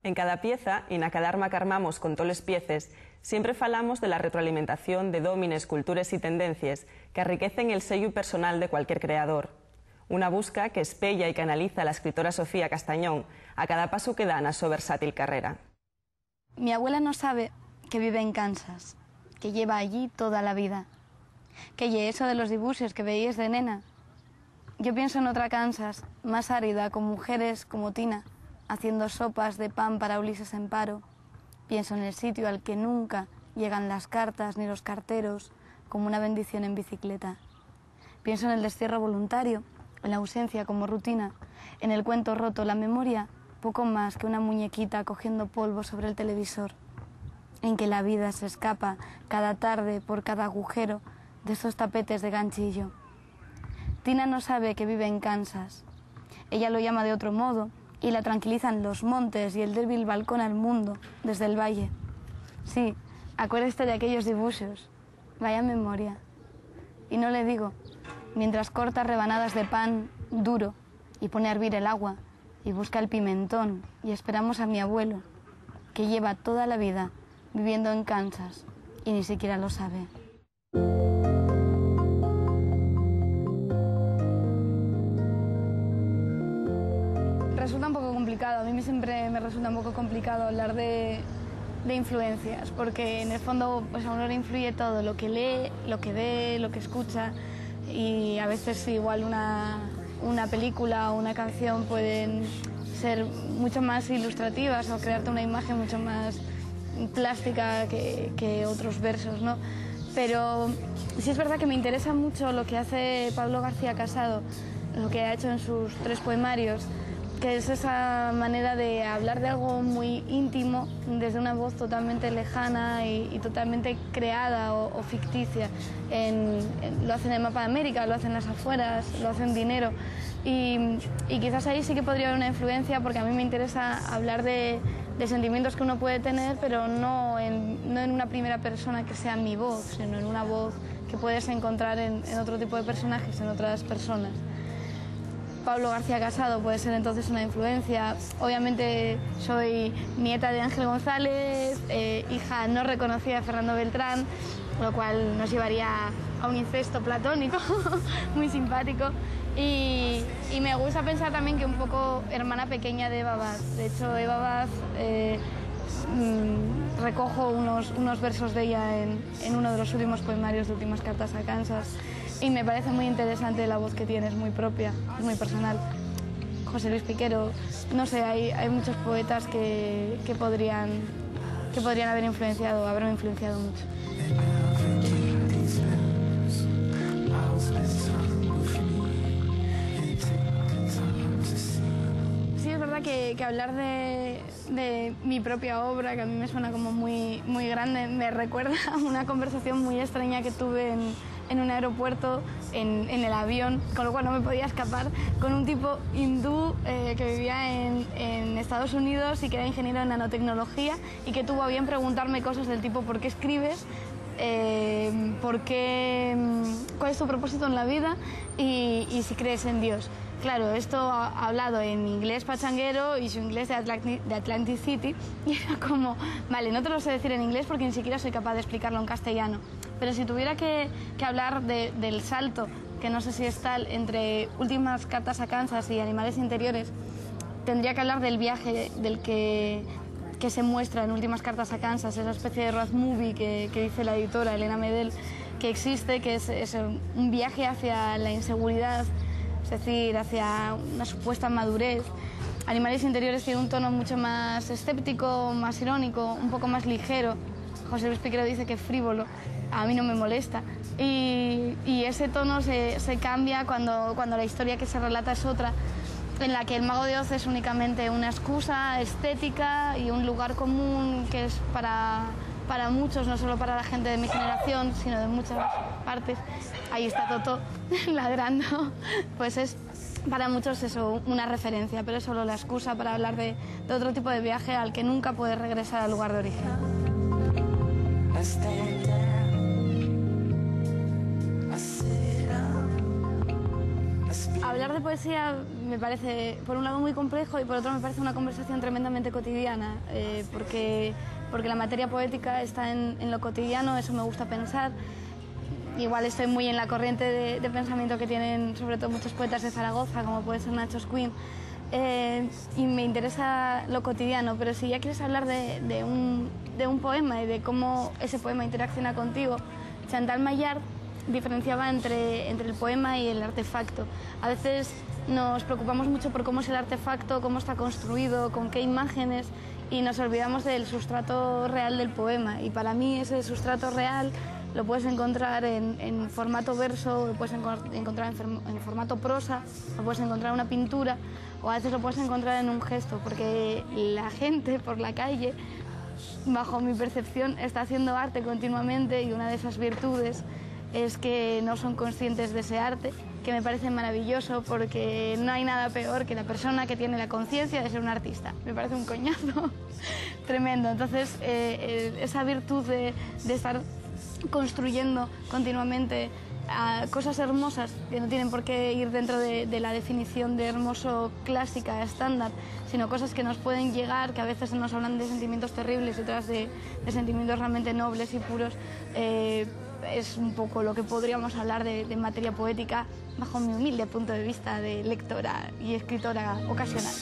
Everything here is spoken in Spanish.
En cada pieza, y na cada arma que armamos con toles pieces, siempre falamos de la retroalimentación de dómines, cultures y tendencias que enriquecen el sello personal de cualquier creador. Una busca que espella y que analiza la escritora Sofía Castañón a cada paso que da na su versátil carrera. Mi abuela no sabe que vive en Kansas, que lleva allí toda la vida, que lle eso de los dibujos que veías de nena. Yo pienso en otra Kansas, más árida, con mujeres como Tina, haciendo sopas de pan para Ulises en paro. Pienso en el sitio al que nunca llegan las cartas ni los carteros, como una bendición en bicicleta. Pienso en el destierro voluntario, en la ausencia como rutina, en el cuento roto, la memoria, poco más que una muñequita cogiendo polvo sobre el televisor, en que la vida se escapa cada tarde por cada agujero de esos tapetes de ganchillo. Tina no sabe que vive en Kansas. Ella lo llama de otro modo y la tranquilizan los montes y el débil balcón al mundo desde el valle. Sí, acuérdate de aquellos dibujos. Vaya memoria. Y no le digo, mientras corta rebanadas de pan duro y pone a hervir el agua y busca el pimentón y esperamos a mi abuelo, que lleva toda la vida viviendo en Kansas y ni siquiera lo sabe. Resulta un poco complicado, a mí siempre me resulta un poco complicado hablar de influencias, porque en el fondo pues a uno le influye todo, lo que lee, lo que ve, lo que escucha, y a veces igual una película o una canción pueden ser mucho más ilustrativas o crearte una imagen mucho más plástica que otros versos, ¿no? Pero sí es verdad que me interesa mucho lo que hace Pablo García Casado, lo que ha hecho en sus 3 poemarios, que es esa manera de hablar de algo muy íntimo desde una voz totalmente lejana y totalmente creada o ficticia. Lo hacen en el Mapa de América, lo hacen en Las Afueras, lo hacen en Dinero. Y quizás ahí sí que podría haber una influencia, porque a mí me interesa hablar de sentimientos que uno puede tener, pero no en una primera persona que sea mi voz, sino en una voz que puedes encontrar en otro tipo de personajes, en otras personas. Pablo García Casado puede ser entonces una influencia. Obviamente soy nieta de Ángel González, hija no reconocida de Fernando Beltrán, lo cual nos llevaría a un incesto platónico muy simpático. Y me gusta pensar también que un poco hermana pequeña de Eva Vaz. De hecho, Eva Vaz, recojo unos versos de ella en uno de los últimos poemarios de Últimas Cartas a Kansas. Y me parece muy interesante la voz que tiene, es muy propia, es muy personal. José Luis Piquero, no sé, hay muchos poetas que podrían haberme influenciado mucho. Sí, es verdad que hablar de mi propia obra, que a mí me suena como muy grande, me recuerda a una conversación muy extraña que tuve en un aeropuerto, en el avión, con lo cual no me podía escapar, con un tipo hindú que vivía en Estados Unidos y que era ingeniero en nanotecnología y que tuvo a bien preguntarme cosas del tipo ¿por qué escribes? ¿Cuál es tu propósito en la vida? Y si crees en Dios. Claro, esto ha hablado en inglés pachanguero y su inglés de Atlantic City, y era como, vale, no te lo sé decir en inglés porque ni siquiera soy capaz de explicarlo en castellano, pero si tuviera que hablar del salto, que no sé si es tal, entre Últimas Cartas a Kansas y Animales Interiores, tendría que hablar del viaje del que se muestra en Últimas Cartas a Kansas, esa especie de road movie que dice la editora Elena Medel que existe, que es un viaje hacia la inseguridad, es decir, hacia una supuesta madurez. Animales Interiores tiene un tono mucho más escéptico, más irónico, un poco más ligero. José Luis Piquero dice que es frívolo, a mí no me molesta. Y ese tono se cambia cuando la historia que se relata es otra, en la que el Mago de Oz es únicamente una excusa estética y un lugar común que es para muchos, no solo para la gente de mi generación, sino de muchas partes. Ahí está Totó ladrando, pues es para muchos eso, una referencia, pero es solo la excusa para hablar de otro tipo de viaje al que nunca puedes regresar al lugar de origen. A hablar de poesía me parece, por un lado, muy complejo y por otro me parece una conversación tremendamente cotidiana, porque la materia poética está en lo cotidiano, eso me gusta pensar. Igual estoy muy en la corriente de pensamiento que tienen sobre todo muchos poetas de Zaragoza, como puede ser Nacho Escuin, y me interesa lo cotidiano, pero si ya quieres hablar de un poema y de cómo ese poema interacciona contigo, Chantal Maillard diferenciaba entre el poema y el artefacto. A veces nos preocupamos mucho por cómo es el artefacto, cómo está construido, con qué imágenes, y nos olvidamos del sustrato real del poema. Y para mí ese sustrato real lo puedes encontrar en formato verso, lo puedes encontrar en formato prosa, lo puedes encontrar en una pintura, o a veces lo puedes encontrar en un gesto, porque la gente por la calle, bajo mi percepción, está haciendo arte continuamente, y una de esas virtudes es que no son conscientes de ese arte, que me parece maravilloso, porque no hay nada peor que la persona que tiene la conciencia de ser un artista. Me parece un coñazo tremendo. Entonces, esa virtud de estar construyendo continuamente cosas hermosas, que no tienen por qué ir dentro de la definición de hermoso clásica, estándar, sino cosas que nos pueden llegar, que a veces nos hablan de sentimientos terribles y otras de sentimientos realmente nobles y puros. Es un poco lo que podríamos hablar de materia poética bajo mi humilde punto de vista de lectora y escritora ocasional.